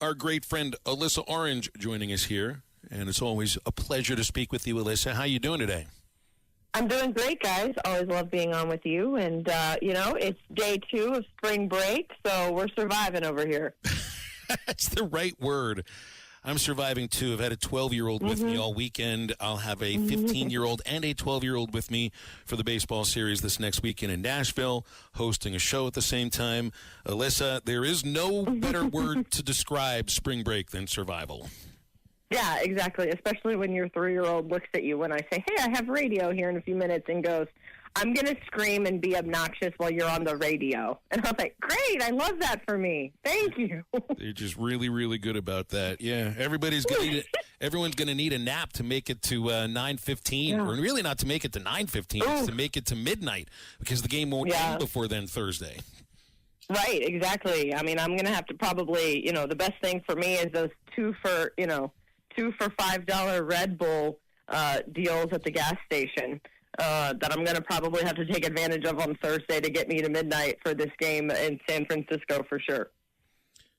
our great friend Alyssa Orange joining us here. And it's always a pleasure to speak with you, Alyssa. How you doing today? I'm doing great, guys. Always love being on with you. And, it's day 2 of spring break, so we're surviving over here. That's the right word. I'm surviving, too. I've had a 12-year-old with me all weekend. I'll have a 15-year-old and a 12-year-old with me for the baseball series this next weekend in Nashville, hosting a show at the same time. Alyssa, there is no better word to describe spring break than survival. Yeah, exactly, especially when your 3-year-old looks at you when I say, hey, I have radio here in a few minutes, and goes, I'm going to scream and be obnoxious while you're on the radio. And I'm like, great, I love that for me. Thank you. They're just really, really good about that. Yeah, everyone's going to need a nap to make it to 9:15, or really not to make it to 9:15, it's to make it to midnight, because the game won't end before then Thursday. Right, exactly. I mean, I'm going to have to probably, the best thing for me is those two for $5 Red Bull deals at the gas station that I'm going to probably have to take advantage of on Thursday to get me to midnight for this game in San Francisco for sure.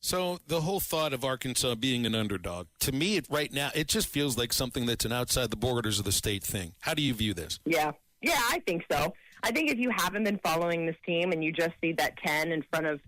So the whole thought of Arkansas being an underdog, to me right now, it just feels like something that's an outside the borders of the state thing. How do you view this? Yeah, I think so. I think if you haven't been following this team and you just see that 10 in front of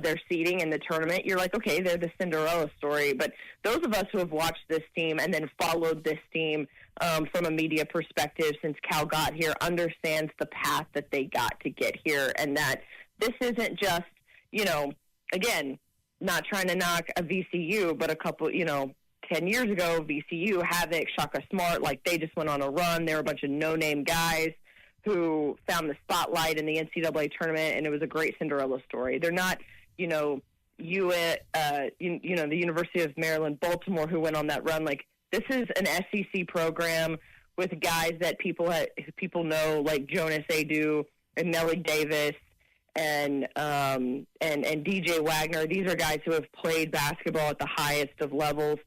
their seeding in the tournament, you're like, okay, they're the Cinderella story. But those of us who have watched this team and then followed this team from a media perspective since Cal got here understands the path that they got to get here, and that this isn't just, again, not trying to knock a VCU, but a couple, 10 years ago, VCU, Havoc, Shaka Smart, like they just went on a run. They were a bunch of no-name guys who found the spotlight in the NCAA tournament, and it was a great Cinderella story. They're not, the University of Maryland, Baltimore, who went on that run. Like, this is an SEC program with guys that people know, like Jonas Adu and Nellie Davis and DJ Wagner. These are guys who have played basketball at the highest of levels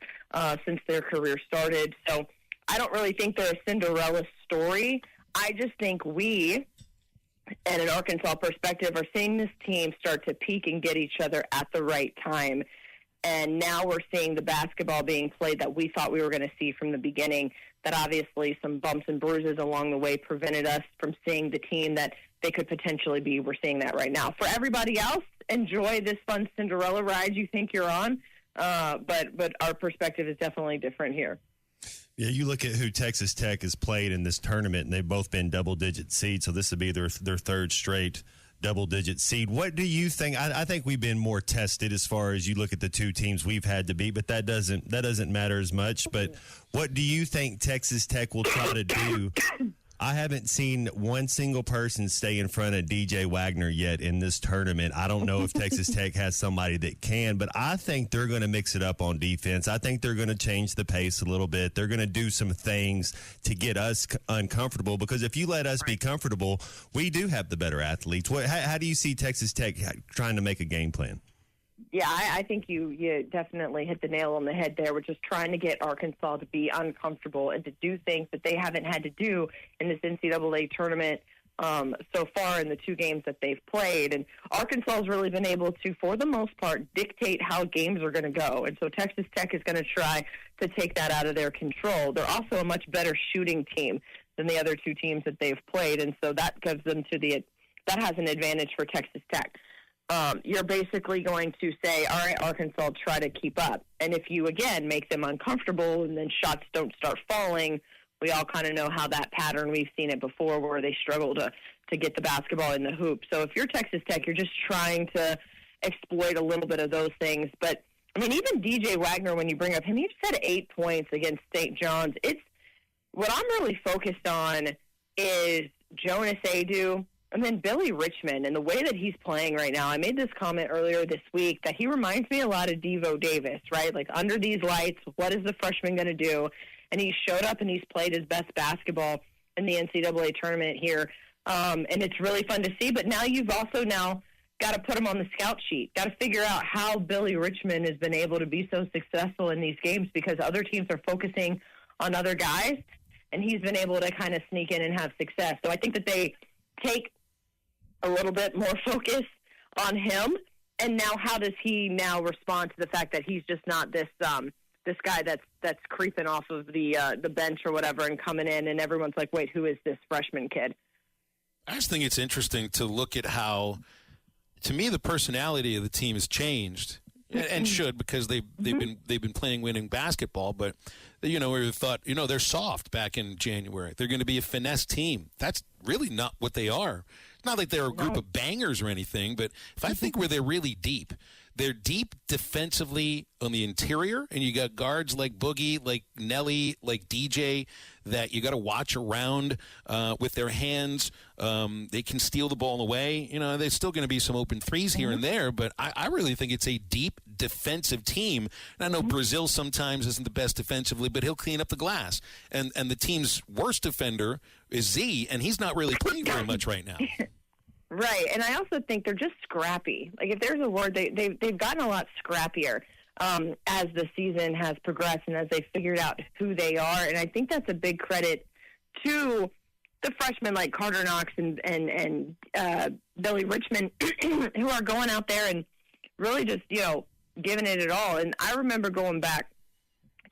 since their career started. So I don't really think they're a Cinderella story. I just think we, at an Arkansas perspective, are seeing this team start to peak and get each other at the right time. And now we're seeing the basketball being played that we thought we were going to see from the beginning, that obviously some bumps and bruises along the way prevented us from seeing the team that they could potentially be. We're seeing that right now. For everybody else, enjoy this fun Cinderella ride you think you're on. But our perspective is definitely different here. Yeah, you look at who Texas Tech has played in this tournament, and they've both been double-digit seeds, so this would be their third straight double-digit seed. What do you think? I think we've been more tested as far as you look at the two teams we've had to beat, but that doesn't matter as much. But what do you think Texas Tech will try to do? I haven't seen one single person stay in front of DJ Wagner yet in this tournament. I don't know if Texas Tech has somebody that can, but I think they're going to mix it up on defense. I think they're going to change the pace a little bit. They're going to do some things to get us uncomfortable, because if you let us be comfortable, we do have the better athletes. How do you see Texas Tech trying to make a game plan? Yeah, I think you definitely hit the nail on the head there. We're just trying to get Arkansas to be uncomfortable and to do things that they haven't had to do in this NCAA tournament so far in the 2 games that they've played. And Arkansas has really been able to, for the most part, dictate how games are going to go. And so Texas Tech is going to try to take that out of their control. They're also a much better shooting team than the other 2 teams that they've played, and so that gives them that has an advantage for Texas Tech. You're basically going to say, all right, Arkansas, try to keep up. And if you, again, make them uncomfortable and then shots don't start falling, we all kind of know how that pattern, we've seen it before, where they struggle to get the basketball in the hoop. So if you're Texas Tech, you're just trying to exploit a little bit of those things. But, I mean, even DJ Wagner, when you bring up him, he just had 8 points against St. John's. What I'm really focused on is Jonas Adu, and then Billy Richmond, and the way that he's playing right now. I made this comment earlier this week that he reminds me a lot of Devo Davis, right? Like, under these lights, what is the freshman going to do? And he showed up and he's played his best basketball in the NCAA tournament here. And it's really fun to see. But now you've also got to put him on the scout sheet, got to figure out how Billy Richmond has been able to be so successful in these games, because other teams are focusing on other guys, and he's been able to kind of sneak in and have success. So I think that they take a little bit more focus on him And now, how does he now respond to the fact that he's just not this this guy that's creeping off of the bench or whatever and coming in, and everyone's like, wait, who is this freshman kid? I just think it's interesting to look at how, to me, the personality of the team has changed. And should, because they've been playing winning basketball, but we thought they're soft back in January. They're going to be a finesse team. That's really not what they are. It's not like they're a group of bangers or anything, but if I think where they're really deep, they're deep defensively on the interior, and you got guards like Boogie, like Nelly, like DJ that you got to watch around with their hands. They can steal the ball away. There's still going to be some open threes here and there, but I really think it's a deep defensive team. And I know Brazil sometimes isn't the best defensively, but he'll clean up the glass. And the team's worst defender is Z, and he's not really playing very much right now. Right, and I also think they're just scrappy. Like, if there's a word, they've gotten a lot scrappier as the season has progressed and as they figured out who they are. And I think that's a big credit to the freshmen like Carter Knox and Billy Richmond, who are going out there and really just, giving it all. And I remember going back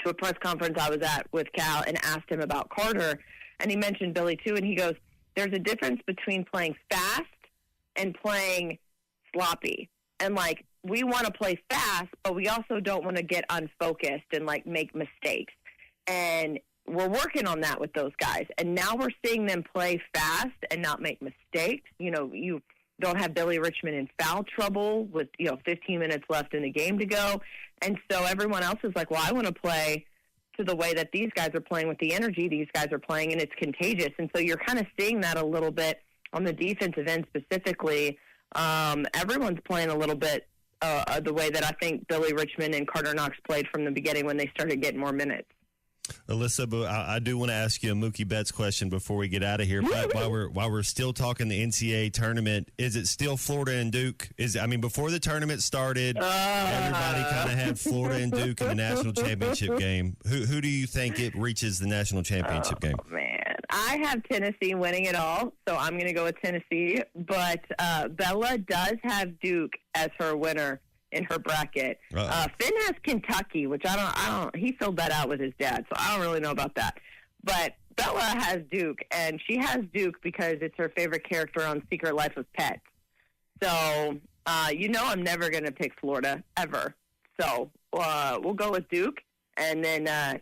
to a press conference I was at with Cal and asked him about Carter, and he mentioned Billy too, and he goes, there's a difference between playing fast and playing sloppy. And, like, we want to play fast, but we also don't want to get unfocused and, like, make mistakes. And we're working on that with those guys. And now we're seeing them play fast and not make mistakes. You don't have Billy Richmond in foul trouble with, 15 minutes left in the game to go. And so everyone else is like, well, I want to play to the way that these guys are playing, with the energy these guys are playing, and it's contagious. And so you're kind of seeing that a little bit on the defensive end specifically. Everyone's playing a little bit the way that I think Billy Richmond and Carter Knox played from the beginning when they started getting more minutes. Alyssa, but I do want to ask you a Mookie Betts question before we get out of here. But while we're still talking the NCAA tournament, is it still Florida and Duke? Before the tournament started, everybody kind of had Florida and Duke in the national championship game. Who do you think it reaches the national championship game? Man, I have Tennessee winning it all, so I'm going to go with Tennessee. But Bella does have Duke as her winner in her bracket. Finn has Kentucky, which I don't. He filled that out with his dad, so I don't really know about that. But Bella has Duke, and she has Duke because it's her favorite character on Secret Life of Pets. So I'm never going to pick Florida ever. So we'll go with Duke, and then I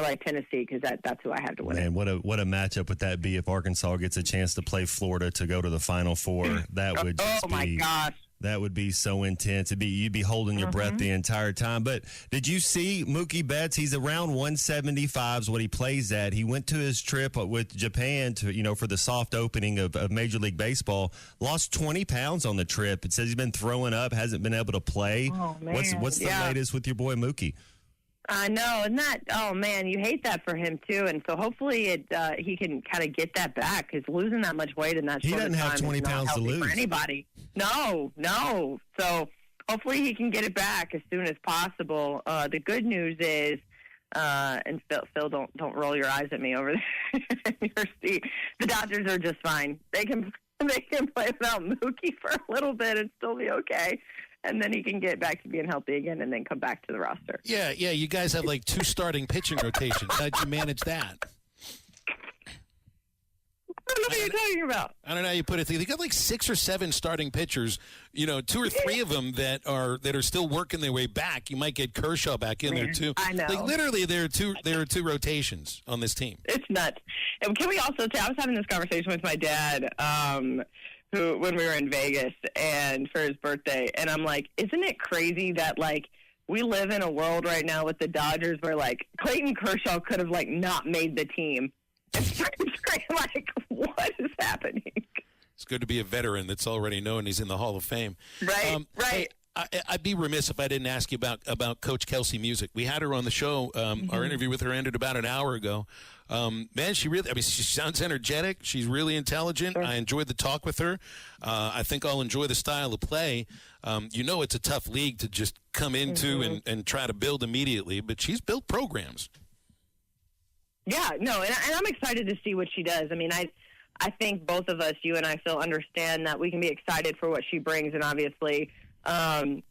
like Tennessee because that's who I have to win. Man, what a matchup would that be if Arkansas gets a chance to play Florida to go to the Final Four? That would just my gosh. That would be so intense. You'd be holding your breath the entire time. But did you see Mookie Betts? He's around 175 is what he plays at. He went to his trip with Japan to for the soft opening of Major League Baseball. Lost 20 pounds on the trip. It says he's been throwing up, hasn't been able to play. Oh man, what's the latest with your boy Mookie? I know, and oh man, you hate that for him too. And so hopefully he can kind of get that back, because losing that much weight in that short time, he doesn't have 20 pounds to lose for anybody. No. So hopefully he can get it back as soon as possible. The good news is, and Phil, don't roll your eyes at me over there in your seat. The Dodgers are just fine. They can play without Mookie for a little bit and still be okay. And then he can get back to being healthy again and then come back to the roster. Yeah, you guys have like 2 starting pitching rotations. How'd you manage that? I don't know what you're talking about. I don't know how you put it. They got like 6 or 7 starting pitchers. 2 or 3 of them that are still working their way back. You might get Kershaw back in there too. I know. Like literally, there are two rotations on this team. It's nuts. And can we also say, I was having this conversation with my dad, who when we were in Vegas and for his birthday, and I'm like, isn't it crazy that like we live in a world right now with the Dodgers where like Clayton Kershaw could have like not made the team? It's like, what is happening? It's good to be a veteran that's already known he's in the Hall of Fame. Right. Hey, I'd be remiss if I didn't ask you about Coach Kelsey Music. We had her on the show. Our interview with her ended about an hour ago. Man, she sounds energetic. She's really intelligent. Sure. I enjoyed the talk with her. I think I'll enjoy the style of play. It's a tough league to just come into and try to build immediately, but she's built programs. Yeah, no, and I'm excited to see what she does. I mean, I think both of us, you and I, Phil, understand that we can be excited for what she brings, and obviously hate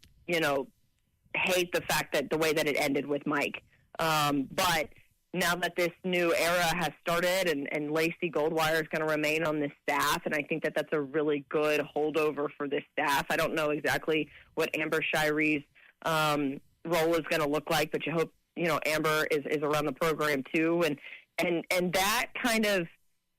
the fact that the way that it ended with Mike. But now that this new era has started and Lacey Goldwire is going to remain on this staff, and I think that that's a really good holdover for this staff. I don't know exactly what Amber Shiree's role is going to look like, but you hope, Amber is around the program too. And that kind of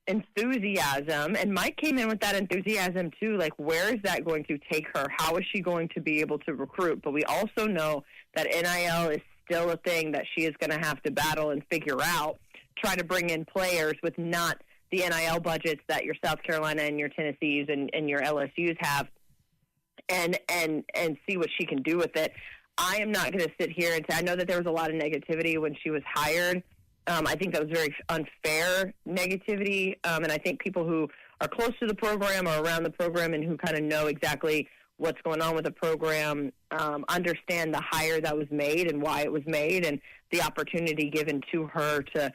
enthusiasm, and Mike came in with that enthusiasm too, like where is that going to take her? How is she going to be able to recruit? But we also know that NIL is still a thing that she is going to have to battle and figure out, try to bring in players with not the NIL budgets that your South Carolina and your Tennessees and your LSUs have, and see what she can do with it. I am not going to sit here and say, I know that there was a lot of negativity when she was hired. I think that was very unfair negativity, and I think people who are close to the program or around the program and who kind of know exactly what's going on with the program understand the hire that was made and why it was made, and the opportunity given to her to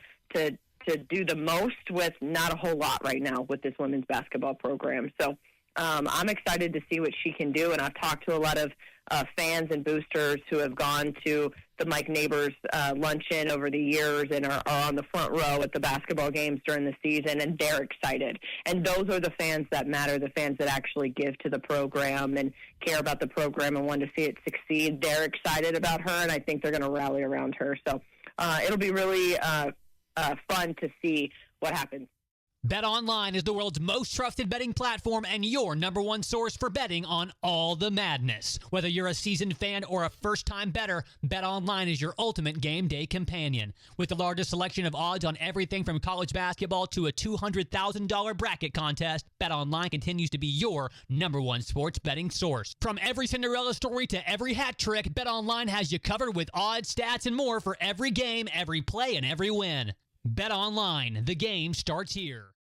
do the most with not a whole lot right now with this women's basketball program. So I'm excited to see what she can do, and I've talked to a lot of fans and boosters who have gone to the Mike Neighbors luncheon over the years and are on the front row at the basketball games during the season, and they're excited. And those are the fans that matter, the fans that actually give to the program and care about the program and want to see it succeed. They're excited about her, and I think they're going to rally around her. So it'll be really fun to see what happens. BetOnline is the world's most trusted betting platform and your number one source for betting on all the madness. Whether you're a seasoned fan or a first-time bettor, BetOnline is your ultimate game day companion. With the largest selection of odds on everything from college basketball to a $200,000 bracket contest, BetOnline continues to be your number one sports betting source. From every Cinderella story to every hat trick, BetOnline has you covered with odds, stats, and more for every game, every play, and every win. BetOnline, the game starts here.